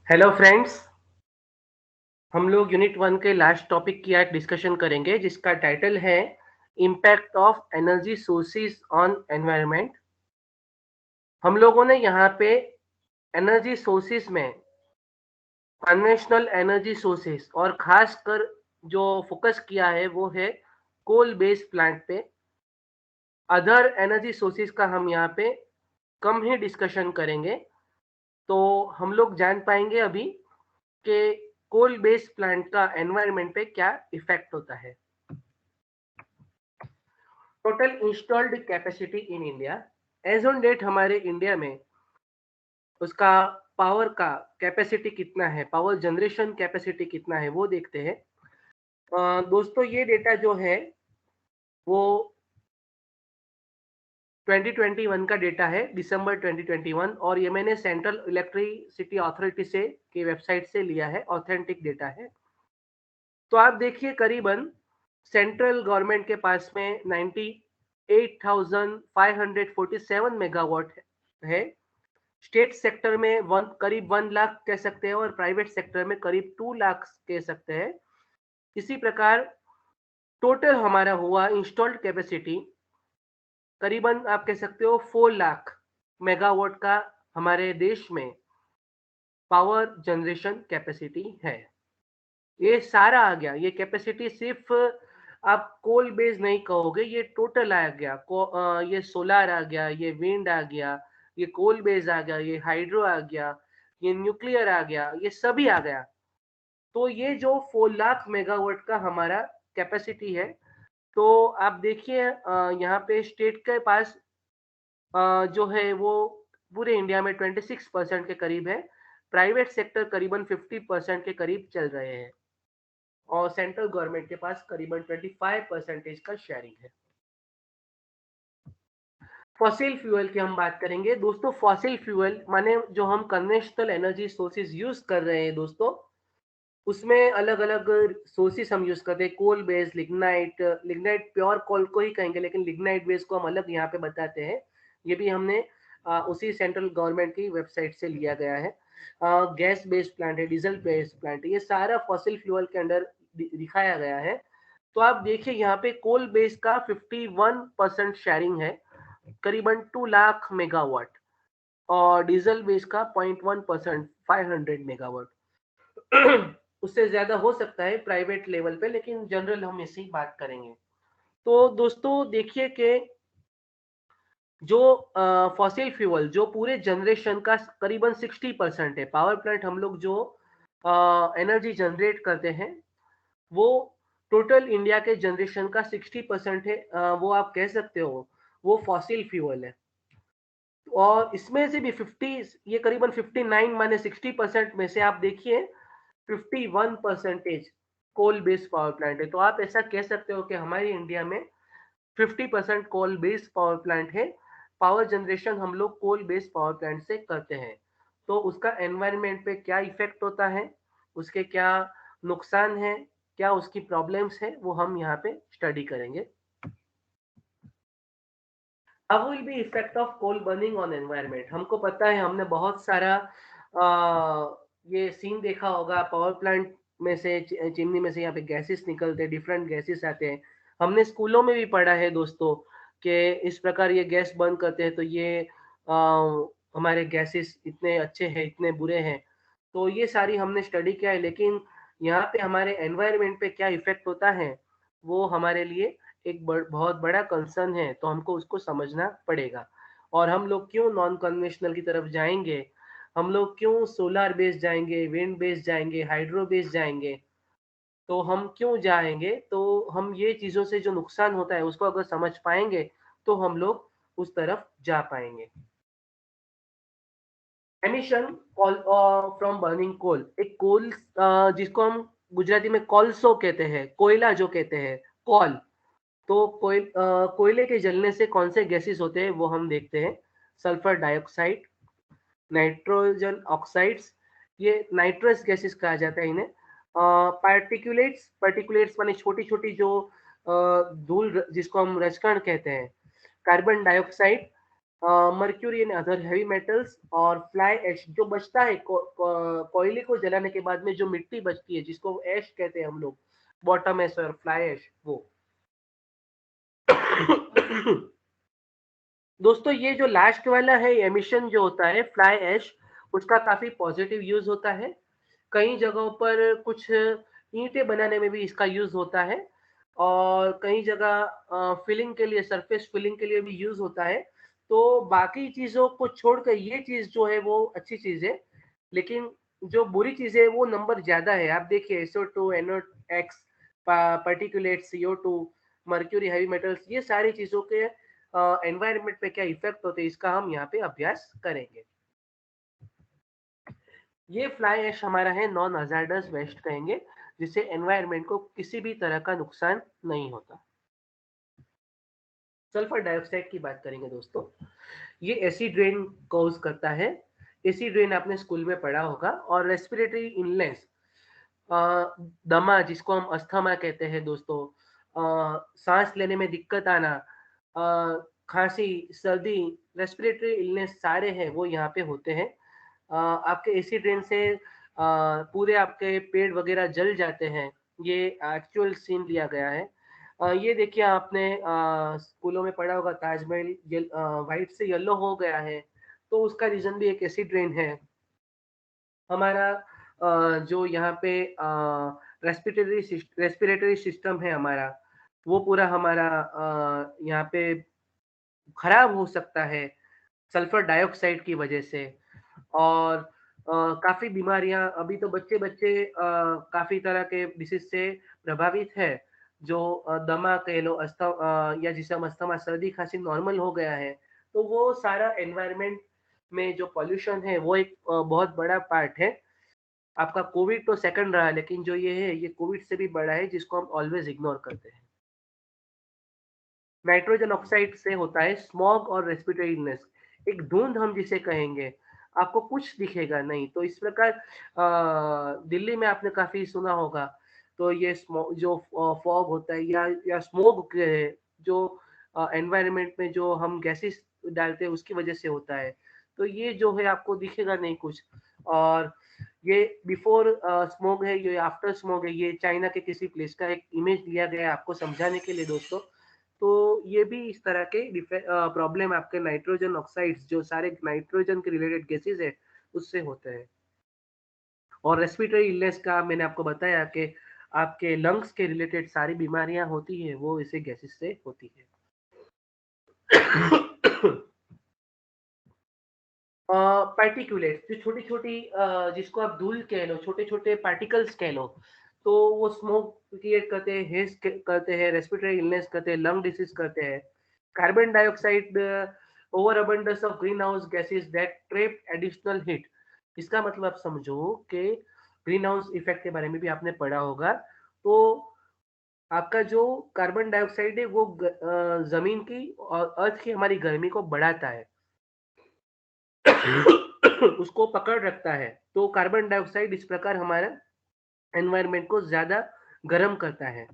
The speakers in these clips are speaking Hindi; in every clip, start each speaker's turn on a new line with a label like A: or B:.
A: Hello friends. हम लोग यूनिट वन के लास्ट टॉपिक की आज डिस्कशन करेंगे जिसका टाइटल है impact of energy sources on environment. हम लोगों ने यहाँ पे एनर्जी सोर्सेज में कन्वेंशनल एनर्जी सोर्सेज और खासकर जो फोकस किया है वो है कोल बेस्ड प्लांट पे। अदर एनर्जी सोर्सेज का हम यहाँ पे कम ही डिस्कशन करेंगे। तो हम लोग जान पाएंगे अभी कि कोल बेस्ड प्लांट का एनवायरनमेंट पे क्या इफेक्ट होता है। Total installed capacity in India as on date हमारे इंडिया में उसका पावर का कैपेसिटी कितना है, पावर जनरेशन कैपेसिटी कितना है वो देखते हैं। दोस्तों ये डेटा जो है वो 2021 का डेटा है, दिसंबर 2021, और ये मैंने सेंट्रल इलेक्ट्रिसिटी अथॉरिटी से की वेबसाइट से लिया है, ऑथेंटिक डेटा है। तो आप देखिए करीबन सेंट्रल गवर्नमेंट के पास में 98,547 मेगावाट है। स्टेट सेक्टर में करीब 1 लाख कह सकते हैं और प्राइवेट सेक्टर में करीब 2 लाख कह सकते हैं। इसी प्रकार टोटल हमारा हुआ इंस्टॉल्ड कैपेसिटी करीबन आप कह सकते हो 4 लाख मेगावाट का हमारे देश में पावर जनरेशन कैपेसिटी है। ये सारा आ गया, ये कैपेसिटी सिर्फ आप कोल बेस नहीं कहोगे, ये टोटल आ गया। ये सोलार आ गया, ये विंड आ गया, ये कोल बेस आ गया, ये हाइड्रो आ गया, ये न्यूक्लियर आ गया, ये सभी आ गया। तो ये जो 4 लाख मेगावाट का हमारा कैपेसिटी है। तो आप देखिए यहाँ पे स्टेट के पास जो है वो पूरे इंडिया में 26% के करीब है। प्राइवेट सेक्टर करीबन 50% के करीब चल रहे हैं और सेंट्रल गवर्नमेंट के पास करीबन 25% का शेयरिंग है। फॉसिल फ्यूल की हम बात करेंगे दोस्तों। फॉसिल फ्यूल माने जो हम कन्वेंशनल एनर्जी सोर्सेज यूज कर रहे हैं दोस्तों, उसमें अलग अलग सोर्सेस हम यूज करते हैं। Coal base, lignite, lignite pure coal को ही कहेंगे लेकिन लिग्नाइट बेस को हम अलग यहाँ पे बताते हैं। ये भी हमने उसी सेंट्रल गवर्नमेंट की वेबसाइट से लिया गया है। गैस बेस्ड प्लांट है, डीजल बेस्ड प्लांट है, ये सारा फॉसिल फ्यूल के अंडर दिखाया गया है। तो आप देखिए यहाँ पे कोल बेस का 51% शेयरिंग है, करीबन 2 लाख मेगावाट, और डीजल बेस का 0.1%, 500 मेगावाट। उससे ज्यादा हो सकता है प्राइवेट लेवल पे, लेकिन जनरल हम इसी बात करेंगे। तो दोस्तों देखिए कि जो फॉसिल फ्यूल जो पूरे जनरेशन का करीबन 60% है, पावर प्लांट हम लोग जो एनर्जी जनरेट करते हैं वो टोटल इंडिया के जनरेशन का 60% है। वो आप कह सकते हो वो फॉसिल फ्यूल है। और इसमें से भी 50, ये करीबन 59 माने 60% में से आप देखिए 51% कोल बेस्ड पावर प्लांट है। तो आप ऐसा कह सकते हो कि हमारे इंडिया में 50% कोल बेस्ड पावर प्लांट है। पावर जनरेशन हम लोग कोल बेस्ड पावर प्लांट से करते हैं। तो उसका एनवायरनमेंट पे क्या इफेक्ट होता है, उसके क्या नुकसान है, क्या उसकी प्रॉब्लम्स है, वो हम यहाँ पे स्टडी करेंगे। How will be effect of coal burning on environment. हमको पता है, हमने बहुत सारा ये सीन देखा होगा। पावर प्लांट में से चिमनी में से यहाँ पे गैसेस निकलते हैं, डिफरेंट गैसेस आते हैं। हमने स्कूलों में भी पढ़ा है दोस्तों कि इस प्रकार ये गैस बर्न करते हैं तो ये हमारे गैसेस इतने अच्छे हैं, इतने बुरे हैं। तो ये सारी हमने स्टडी किया है, लेकिन यहाँ पे हमारे एनवायरनमेंट पे क्या इफेक्ट होता है वो हमारे लिए एक बहुत बड़ा कंसर्न है। तो हमको उसको समझना पड़ेगा। और हम लोग क्यों नॉन कन्वेंशनल की तरफ जाएंगे, हम लोग क्यों सोलार बेस्ड जाएंगे, विंड बेस्ड जाएंगे, हाइड्रो बेस्ड जाएंगे, तो हम क्यों जाएंगे, तो हम ये चीज़ों से जो नुकसान होता है उसको अगर समझ पाएंगे तो हम लोग उस तरफ जा पाएंगे। Emission from burning coal. एक कोल जिसको हम गुजराती में कोलसो कहते हैं, कोयला जो कहते हैं, कोल। तो कोयले के जलने से कौन से गैसेस होते हैं वो हम देखते हैं। सल्फर डाइऑक्साइड, नाइट्रोजन ऑक्साइड्स, ये नाइट्रस गैसेस कहा जाता है इन्हें। पार्टिकुलेट्स, पार्टिकुलेट्स माने छोटी छोटी जो धूल जिसको हम रजकण कहते हैं। Carbon dioxide, mercury and other heavy metals, और फ्लाई ऐश जो बचता है कोयले को जलाने के बाद में जो मिट्टी बचती है जिसको ऐश कहते हैं हम लोग, बॉटम ऐश और फ्लाई ऐश वो। दोस्तों ये जो लास्ट वाला है एमिशन जो होता है फ्लाई ऐश, उसका काफी पॉजिटिव यूज होता है। कई जगहों पर कुछ ईंटें बनाने में भी इसका यूज होता है, और कई जगह फिलिंग के लिए, सरफेस फिलिंग के लिए भी यूज होता है। तो बाकी चीजों को छोड़कर ये चीज जो है वो अच्छी चीज है, लेकिन जो बुरी चीज है वो नंबर ज्यादा है। आप देखिए SO2, NOx, particulate, CO2, mercury, heavy metals, ये सारी चीजों के एनवायरनमेंट पे क्या इफेक्ट होते हैं इसका हम यहाँ पे अभ्यास करेंगे। ये फ्लाई ऐश हमारा है नॉन हजार्डस वेस्ट कहेंगे, जिससे एनवायरनमेंट को किसी भी तरह का नुकसान नहीं होता। सल्फर डाइऑक्साइड की बात करेंगे दोस्तों, ये एसिड रेन कॉज करता है। एसिड रेन आपने स्कूल में पढ़ा होगा। और रेस्पिरेटरी इलनेस, दमा जिसको हम अस्थमा कहते हैं दोस्तों, सांस लेने में दिक्कत आना, खांसी, सर्दी, रेस्पिरेटरी इलनेस सारे हैं वो यहाँ पे होते हैं। आपके एसिड रेन से पूरे आपके पेड़ वगैरह जल जाते हैं। ये एक्चुअल सीन लिया गया है। ये देखिए आपने स्कूलों में पढ़ा होगा, ताजमहल व्हाइट से येलो हो गया है, तो उसका रीजन भी एक एसिड रेन है। हमारा जो यहाँ पे रेस्पिरेटरी सिस्टम है हमारा, वो पूरा हमारा यहाँ पे खराब हो सकता है सल्फर डाइऑक्साइड की वजह से। और काफ़ी बीमारियाँ, अभी तो बच्चे-बच्चे काफ़ी तरह के डिसीज़ से प्रभावित है, जो दमा कह लो, या जिसे हम अस्थमा, सर्दी-खाँसी नॉर्मल हो गया है। तो वो सारा एनवायरनमेंट में जो पॉल्यूशन है वो एक बहुत बड़ा पार्ट है। आपका कोविड तो सेकंड रहा, लेकिन जो ये है ये कोविड से भी बड़ा है, जिसको हम ऑलवेज़ इग्नोर करते हैं। नाइट्रोजन ऑक्साइड से होता है स्मॉग और रेस्पिरेटरी इलनेस। एक धुंध हम जिसे कहेंगे, आपको कुछ दिखेगा नहीं। तो इस प्रकार दिल्ली में आपने काफ़ी सुना होगा, तो ये जो फॉग होता है या स्मोक जो एनवायरनमेंट में जो हम गैसेस डालते हैं उसकी वजह से होता है। तो ये जो है आपको दिखेगा नहीं कुछ। और ये बिफोर स्मोक है, ये आफ्टर स्मोक है, ये चाइना के किसी प्लेस का एक इमेज लिया गया है आपको समझाने के लिए दोस्तों। तो ये भी इस तरह के प्रॉब्लम आपके नाइट्रोजन ऑक्साइड्स, जो सारे नाइट्रोजन के रिलेटेड गैसेस है, उससे होते हैं। और रेस्पिरेटरी इलनेस का मैंने आपको बताया कि आपके लंग्स के रिलेटेड सारी बीमारियां होती है वो इसे गैसेस से होती है। पार्टिकुलेट जो छोटी छोटी, जिसको आप धूल कह लो, छोटे छोटे पार्टिकल्स कह लो, तो वो स्मोक क्रिएट करते हैं, हेज करते हैं, रेस्पिरेटरी इलनेस करते हैं, लंग डिसीज करते हैं। Carbon dioxide, over abundance of green house gases that trap additional heat. इसका मतलब आप समझो कि ग्रीन हाउस इफेक्ट के बारे में भी आपने पढ़ा होगा। तो आपका जो कार्बन डाइऑक्साइड है वो जमीन की और अर्थ की हमारी गर्मी को बढ़ाता है। उसको पकड़ रखता है। तो कार्बन डाइऑक्साइड इस प्रकार हमारा एनवायरनमेंट को ज्यादा गर्म करता है।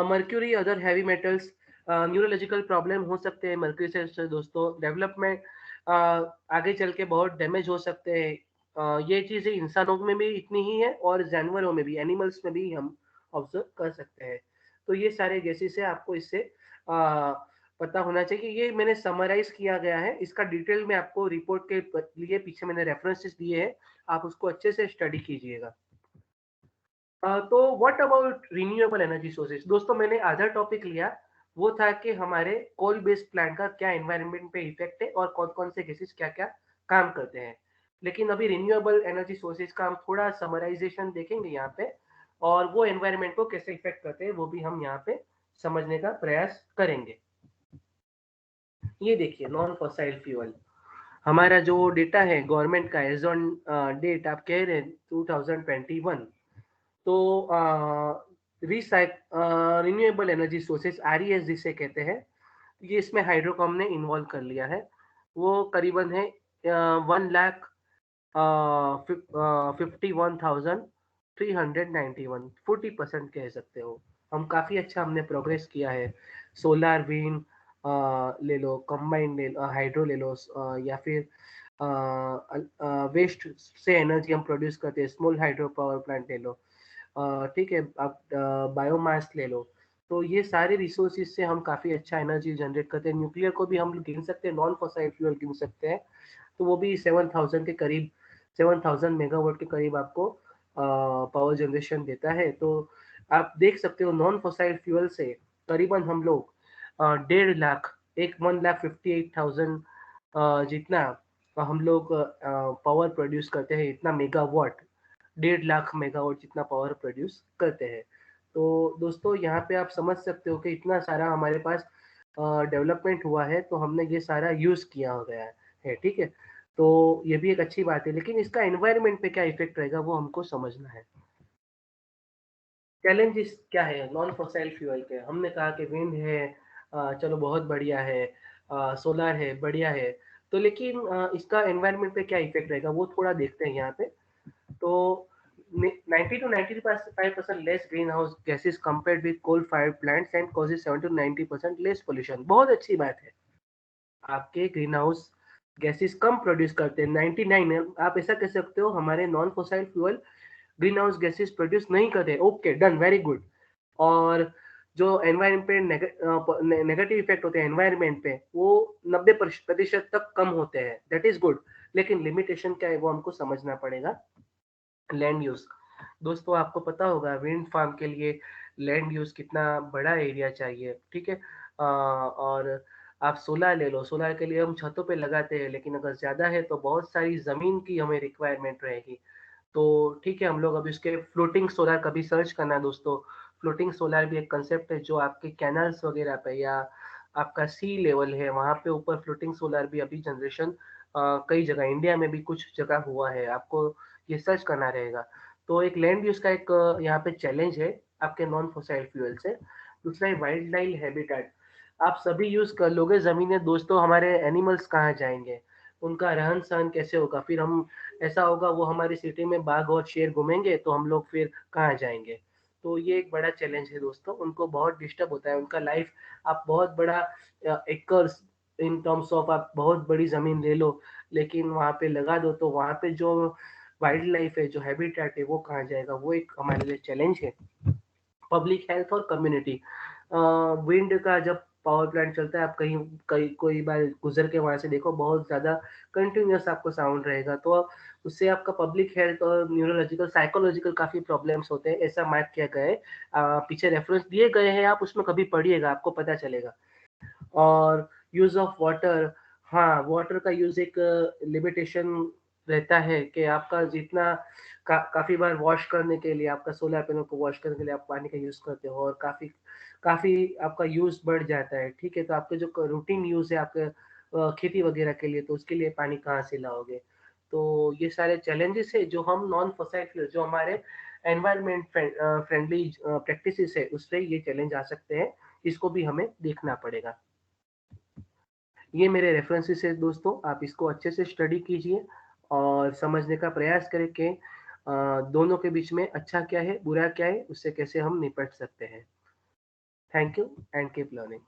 A: Mercury, other heavy metals, neurological problem हो सकते हैं मर्क्यूरी से दोस्तों। डेवलपमेंट आगे चल के बहुत डैमेज हो सकते हैं। ये चीजें इंसानों में भी इतनी ही है और जानवरों में भी, एनिमल्स में भी हम ऑब्जर्व कर सकते हैं। तो ये सारे गैसेस है, आपको इससे पता होना चाहिए। ये मैंने समराइज किया गया है, इसका डिटेल में आपको रिपोर्ट के लिए पीछे मैंने रेफरेंसेस दिए हैं, आप उसको अच्छे से स्टडी कीजिएगा। तो what about renewable energy sources दोस्तों, मैंने आधा टॉपिक लिया, वो था कि हमारे कोल बेस्ड प्लांट का क्या एनवायरनमेंट पे इफेक्ट है और कौन कौन से गैसेस क्या क्या काम करते हैं। लेकिन अभी रिन्यूएबल एनर्जी सोर्सेज का हम थोड़ा समराइजेशन देखेंगे यहाँ पे, और वो एनवायरनमेंट को कैसे इफेक्ट करते हैं वो भी हम यहाँ पे समझने का प्रयास करेंगे। ये देखिए नॉन फॉसाइल फ्यूल, हमारा जो डेटा है गवर्नमेंट का एज ऑन डेट, आप कह रहे हैं 2021, तो रिन्यूएबल एनर्जी सोर्सेज RES जिसे कहते हैं, ये इसमें हाइड्रोकॉम ने इन्वॉल्व कर लिया है। वो करीबन है 1,00,000 51,391, 40% कह सकते हो। हम काफ़ी अच्छा हमने प्रोग्रेस किया है। सोलार, विंड, ले लो, कंबाइन ले लो, हाइड्रो ले लो, या फिर वेस्ट से एनर्जी हम प्रोड्यूस करते हैं, स्मॉल हाइड्रो पावर प्लांट ले लो, ठीक है, आप बायोमास ले लो। तो ये सारे रिसोर्सेज से हम काफ़ी अच्छा एनर्जी जनरेट करते हैं। न्यूक्लियर को भी हम गिन सकते हैं, नॉन फॉसाइल फ्यूल गिन सकते हैं। तो वो भी 7000 के करीब, 7000 मेगावाट के करीब आपको पावर जनरेशन देता है। तो आप देख सकते हो नॉन फॉसाइल फ्यूल से करीबन हम लोग 1.5 लाख, एक 1,58,000 जितना हम लोग पावर प्रोड्यूस करते हैं, इतना मेगावाट, 1.5 लाख मेगावाट जितना पावर प्रोड्यूस करते हैं। तो दोस्तों यहाँ पे आप समझ सकते हो कि इतना सारा हमारे पास डेवलपमेंट हुआ है, तो हमने ये सारा यूज़ किया हो गया है, ठीक है। तो ये भी एक अच्छी बात है, लेकिन इसका एनवायरनमेंट पे क्या इफेक्ट रहेगा वो हमको समझना है। चैलेंजेस क्या है नॉन फॉसाइल फ्यूल के? हमने कहा कि विंड है, चलो बहुत बढ़िया है, सोलर है, बढ़िया है। तो लेकिन इसका एनवायरनमेंट पे क्या इफेक्ट रहेगा वो थोड़ा देखते हैं यहाँ पे। तो 90 to 95% less greenhouse gases compared with coal-fired plants and causes 7 to 90% less pollution। बहुत अच्छी बात है। आपके ग्रीन हाउस गैसेस कम प्रोड्यूस करते हैं, 99 है। आप ऐसा कह सकते हो हमारे non fossil fuel green house gases produce नहीं करते। Okay, done, very good. और जो एनवायरमेंट पे नेगेटिव इफेक्ट होते हैं एनवायरमेंट पे, वो 90% तक कम होते हैं, दैट इज गुड। लेकिन लिमिटेशन क्या है वो हमको समझना पड़ेगा। लैंड यूज, दोस्तों आपको पता होगा विंड फार्म के लिए लैंड यूज कितना बड़ा एरिया चाहिए, ठीक है। और आप सोलर ले लो, सोलर के लिए हम छतों पे लगाते हैं, लेकिन अगर ज्यादा है तो बहुत सारी जमीन की हमें रिक्वायरमेंट रहेगी। तो ठीक है, हम लोग अभी उसके फ्लोटिंग सोलर का भी सर्च करना है दोस्तों। फ्लोटिंग सोलर भी एक कंसेप्ट है जो आपके कैनल्स वगैरह पे या आपका सी लेवल है वहां पे ऊपर फ्लोटिंग सोलर भी अभी जनरेशन कई जगह इंडिया में भी कुछ जगह हुआ है, आपको ये सर्च करना रहेगा। तो एक लैंड यूज का एक यहाँ पे चैलेंज है आपके नॉन फोसाइल फ्यूल से। दूसरा है वाइल्ड लाइफ हैबिटेट। आप सभी यूज कर लोगे जमीनें दोस्तों, हमारे एनिमल्स कहाँ जाएंगे, उनका रहन सहन कैसे होगा? फिर हम, ऐसा होगा वो हमारी सिटी में बाघ और शेर घूमेंगे तो हम लोग फिर कहाँ जाएंगे? तो ये एक बड़ा चैलेंज है दोस्तों, उनको बहुत डिस्टर्ब होता है उनका लाइफ। आप बहुत बड़ा एकर्स, इन टर्म्स ऑफ आप बहुत बड़ी जमीन ले लो, लेकिन वहां पे लगा दो तो वहां पे जो वाइल्ड लाइफ है, जो हैबिटेट है, वो कहाँ जाएगा? वो एक हमारे लिए चैलेंज है। पब्लिक हेल्थ और कम्युनिटी, विंड का जब पावर प्लांट चलता है, आप कहीं कहीं कोई बार गुजर के वहां से देखो, बहुत ज्यादा कंटिन्यूअस आपको साउंड रहेगा, तो उससे आपका पब्लिक हेल्थ और न्यूरोलॉजिकल साइकोलॉजिकल काफी प्रॉब्लम्स होते हैं, ऐसा मार्क किया गया है। पीछे रेफरेंस दिए गए हैं, आप उसमें कभी पढ़िएगा, आपको पता चलेगा। और यूज ऑफ वाटर, हाँ, वाटर का यूज एक लिमिटेशन रहता है कि आपका जितना काफी बार वॉश करने के लिए, आपका सोलर पैनल को वॉश करने के लिए आप पानी का यूज करते हो, और काफी काफी आपका यूज बढ़ जाता है, ठीक है। तो आपके जो रूटीन यूज है आपके खेती वगैरह के लिए, तो उसके लिए पानी कहाँ से लाओगे? तो ये सारे चैलेंजेस है जो हम नॉन फॉसाइल फ्यूल, जो हमारे एनवायरमेंट फ्रेंडली प्रैक्टिसेस है, उससे ये चैलेंज आ सकते हैं। इसको भी हमें देखना पड़ेगा। ये मेरे रेफरेंसेस है दोस्तों, आप इसको अच्छे से स्टडी कीजिए और समझने का प्रयास करें कि दोनों के बीच में अच्छा क्या है, बुरा क्या है, उससे कैसे हम निपट सकते हैं। Thank you and keep learning.